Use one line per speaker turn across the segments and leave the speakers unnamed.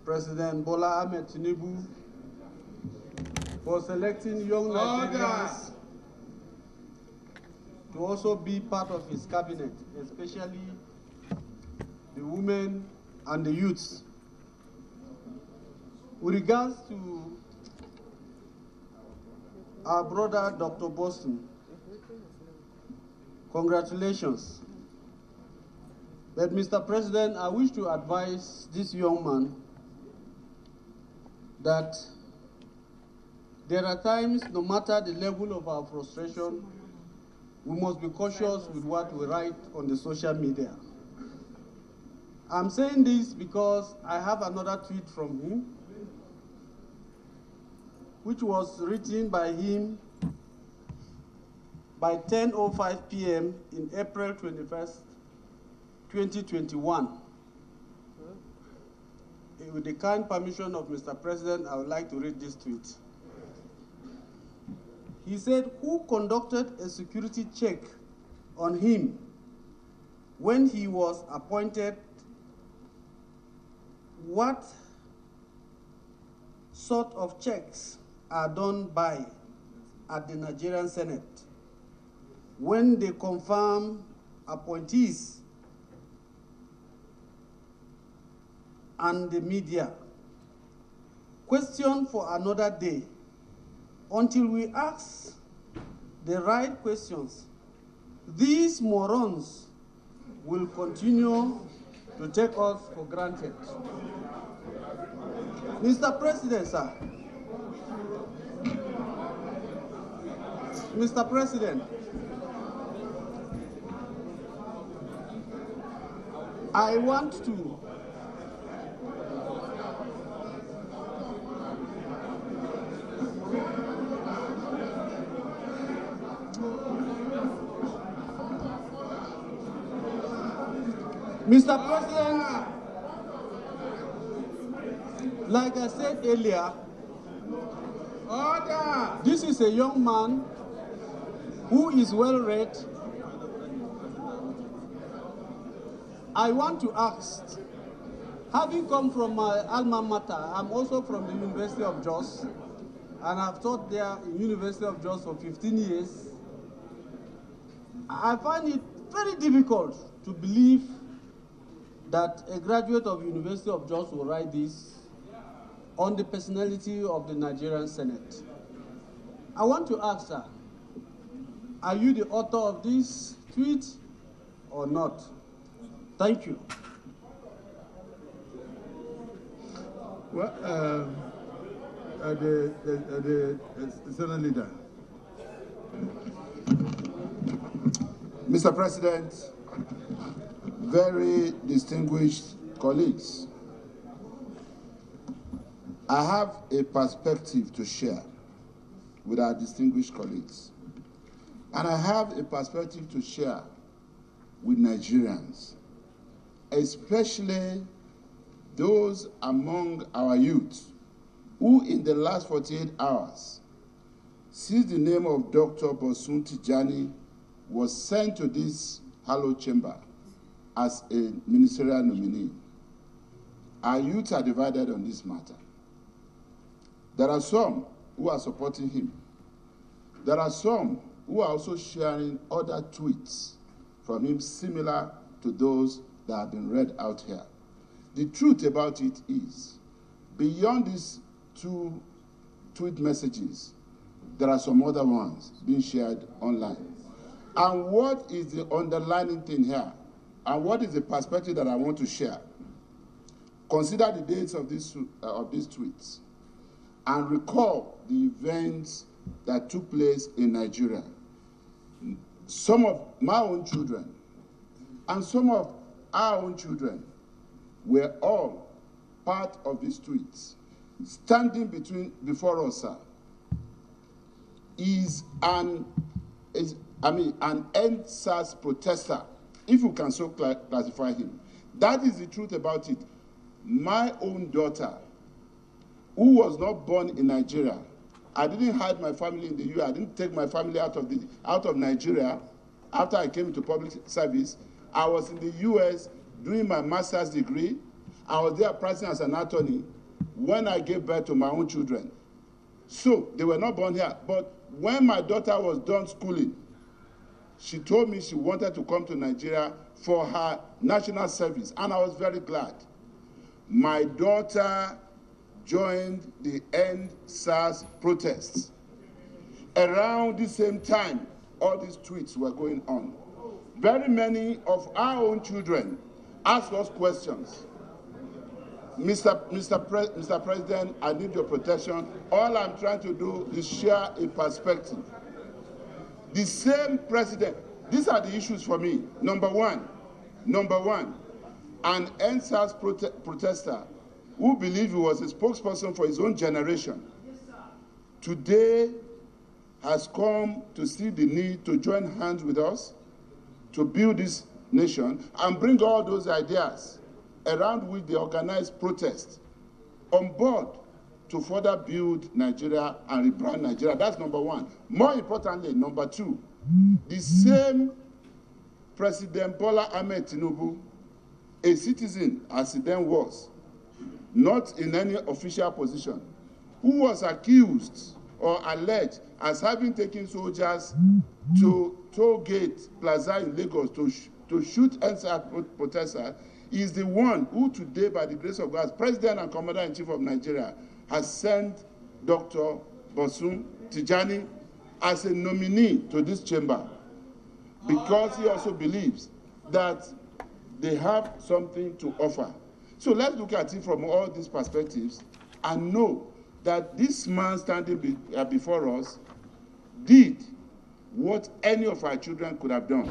President Bola Ahmed Tinubu for selecting young Nigerians to also be part of his cabinet, especially the women and the youths. With regards to our brother, Dr. Bosun, congratulations. But Mr. President, I wish to advise this young man that there are times, no matter the level of our frustration, we must be cautious with what we write on the social media. I'm saying this because I have another tweet from him, which was written by him by 10:05 p.m. in April 21st, 2021. With the kind permission of Mr. President, I would like to read this tweet. He said, "Who conducted a security check on him when he was appointed? What sort of checks are done by at the Nigerian Senate when they confirm appointees and the media? Question for another day. Until we ask the right questions, these morons will continue to take us for granted." Mr. President, sir. Mr. President, I want to Mr. President, like I said earlier, this is a young man who is well read. I want to ask, having come from my alma mater, I'm also from the University of Jos, and I've taught there in University of Jos for 15 years. I find it very difficult to believe that a graduate of University of Jos will write this on the personality of the Nigerian Senate. I want to ask, sir, are you the author of this tweet or not? Thank you.
Well, the Senate leader.
Mr. President, very distinguished colleagues, I have a perspective to share with our distinguished colleagues. And I have a perspective to share with Nigerians, especially those among our youth who in the last 48 hours since the name of Dr. Bosun Tijani was sent to this hallowed chamber as a ministerial nominee. Our youth are divided on this matter. There are some who are supporting him. There are some who are also sharing other tweets from him similar to those that have been read out here. The truth about it is, beyond these two tweet messages, there are some other ones being shared online. And what is the underlying thing here? And what is the perspective that I want to share? Consider the dates of these tweets and recall the events that took place in Nigeria. Some of my own children and some of our own children were all part of these tweets. Standing before us, sir, is an end-SARS protester, if you can so classify him. That is the truth about it. My own daughter, who was not born in Nigeria, I didn't hide my family in the US. I didn't take my family out of Nigeria after I came into public service. I was in the US doing my master's degree. I was there practicing as an attorney when I gave birth to my own children. So they were not born here. But when my daughter was done schooling, she told me she wanted to come to Nigeria for her national service, and I was very glad. My daughter joined the End SARS protests. Around the same time, all these tweets were going on. Very many of our own children asked us questions. Mr. President, I need your protection. All I'm trying to do is share a perspective. The same president, these are the issues for me. Number one, an NSAS protester who believed he was a spokesperson for his own generation, today has come to see the need to join hands with us to build this nation and bring all those ideas around which they organize protests on board to further build Nigeria and rebrand Nigeria. That's number one. More importantly, number two, the same President Bola Ahmed Tinubu, a citizen as he then was, not in any official position, who was accused or alleged as having taken soldiers to toll gate plaza in Lagos to shoot NSAS protesters, is the one who today, by the grace of God, as President and Commander-in-Chief of Nigeria, has sent Dr. Bosun Tijani as a nominee to this chamber, because he also believes that they have something to offer. So let's look at it from all these perspectives and know that this man standing before us did what any of our children could have done.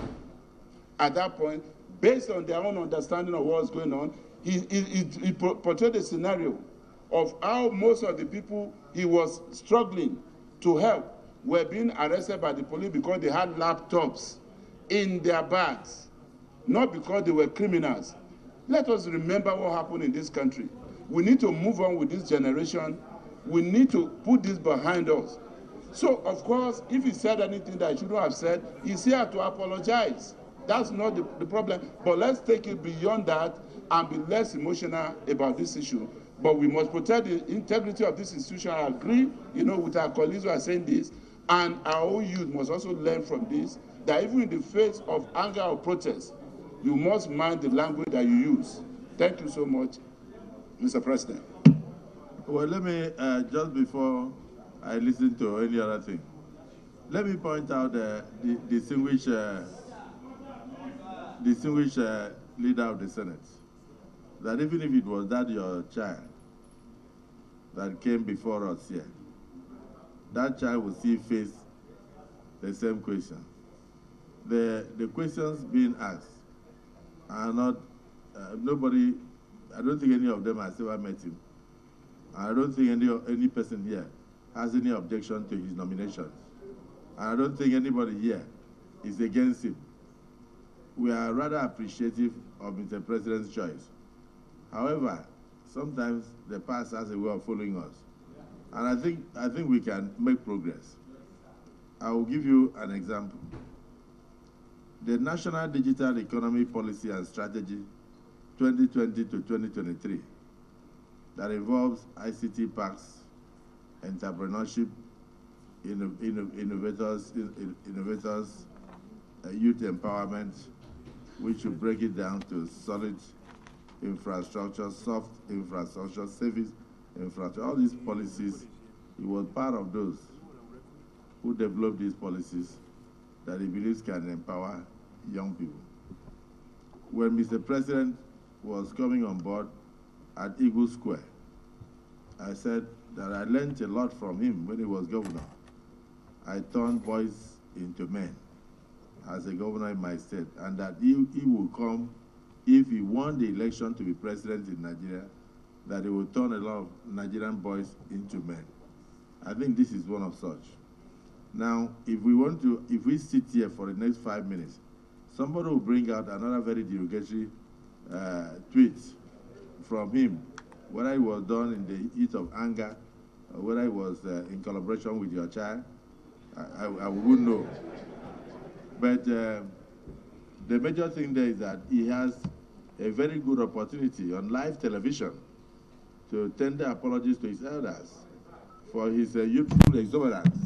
At that point, based on their own understanding of what's going on, he portrayed a scenario of how most of the people he was struggling to help were being arrested by the police because they had laptops in their bags, not because they were criminals. Let us remember what happened in this country. We need to move on with this generation. We need to put this behind us. So, of course, if he said anything that he shouldn't have said, he's here to apologize. That's not the problem. But let's take it beyond that and be less emotional about this issue. But we must protect the integrity of this institution. I agree, with our colleagues who are saying this. And our own youth must also learn from this, that even in the face of anger or protest, you must mind the language that you use. Thank you so much, Mr. President.
Well, let me, just before I listen to any other thing, let me point out the distinguished leader of the Senate, that even if it was that your child that came before us here, that child will still face the same question. The questions being asked are not, nobody, I don't think any of them has ever met him. I don't think any person here has any objection to his nomination. And I don't think anybody here is against him. We are rather appreciative of Mr. President's choice. However, sometimes the past has a way of following us. And I think we can make progress. I will give you an example. The National Digital Economy Policy and Strategy 2020 to 2023 that involves ICT parks, entrepreneurship, innovators, youth empowerment, which will break it down to solid infrastructure, soft infrastructure, service infrastructure. All these policies, he was part of those who developed these policies that he believes can empower young people. When Mr. President was coming on board at Eagle Square, I said that I learned a lot from him when he was governor. I turned boys into men as a governor in my state, and that he will come, if he won the election to be president in Nigeria, that he will turn a lot of Nigerian boys into men. I think this is one of such. Now, if we sit here for the next 5 minutes, somebody will bring out another very derogatory tweet from him, whether it was done in the heat of anger, or whether it was in collaboration with your child, I wouldn't know. But the major thing there is that he has a very good opportunity on live television to tender apologies to his elders for his youthful exuberance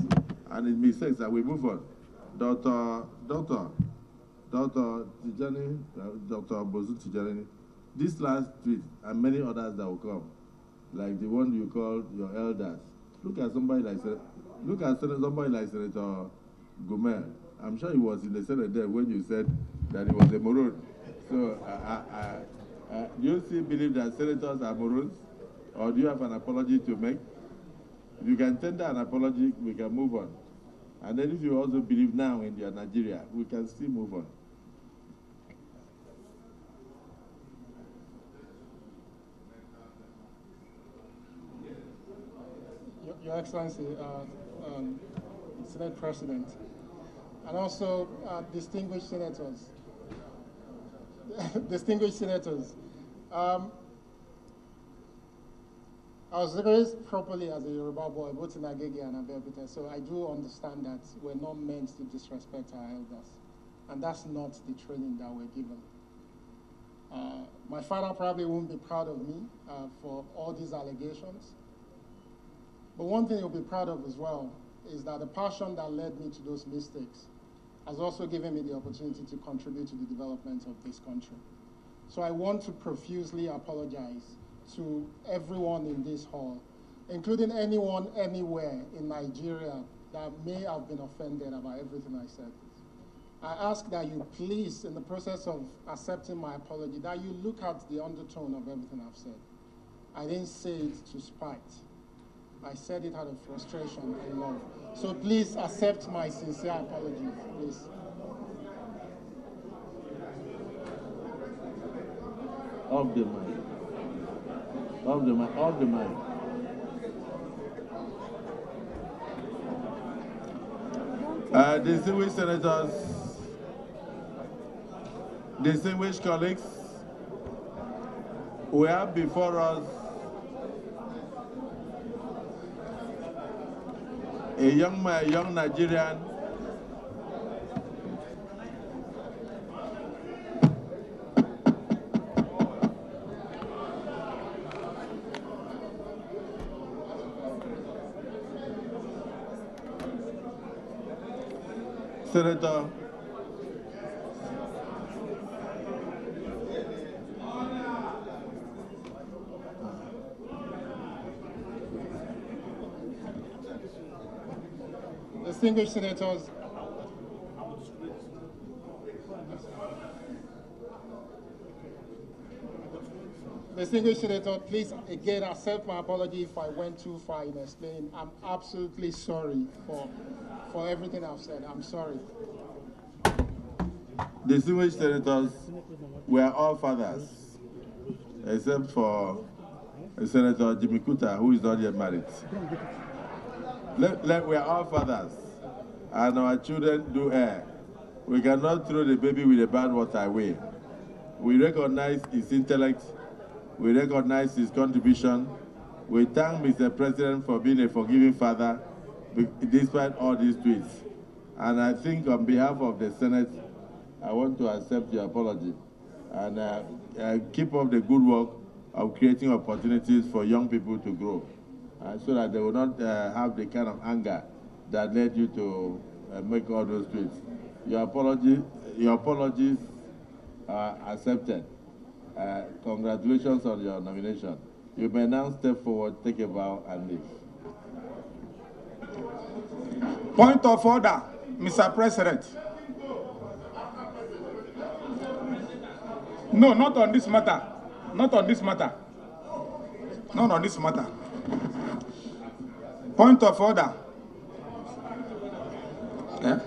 and his mistakes, and we move on. Dr. Tijani, Dr. Bosun Tijani, this last tweet and many others that will come, like the one you called your elders. Look at somebody like Senator Gomer. I'm sure he was in the Senate there when you said that he was a moron. So, do you still believe that senators are morons, or do you have an apology to make? If you can tender an apology, we can move on. And then if you also believe now in your Nigeria, we can still move on.
Your Excellency, Senate President, and also distinguished senators. Distinguished senators, I was raised properly as a Yoruba boy, both in Agege and Abeokuta, so I do understand that we're not meant to disrespect our elders, and that's not the training that we're given. My father probably won't be proud of me for all these allegations, but one thing he'll be proud of as well is that the passion that led me to those mistakes has also given me the opportunity to contribute to the development of this country. So I want to profusely apologize to everyone in this hall, including anyone anywhere in Nigeria that may have been offended about everything I said. I ask that you please, in the process of accepting my apology, that you look at the undertone of everything I've said. I didn't say it to spite. I said it out of frustration and love. So please accept my sincere apology, please.
Off the mic. Off the mic. Off the mic. Distinguished senators, distinguished colleagues, we have before us a young Nigerian Senator
Distinguished senators, please again accept my apology if I went too far in explaining. I'm absolutely sorry for everything I've said. I'm sorry.
Distinguished senators, we are all fathers, except for Senator Jimmy Kuta, who is not yet married. We are all fathers, and our children do err. We cannot throw the baby with the bathwater away. We recognize his intellect. We recognize his contribution. We thank Mr. President for being a forgiving father, despite all these tweets. And I think on behalf of the Senate, I want to accept your apology and keep up the good work of creating opportunities for young people to grow, so that they will not have the kind of anger that led you to make all those tweets. Your apologies are accepted. Congratulations on your nomination. You may now step forward, take a bow, and leave.
Point of order, Mr. President. No, not on this matter. Not on this matter. Not on this matter. Point of order. Yeah?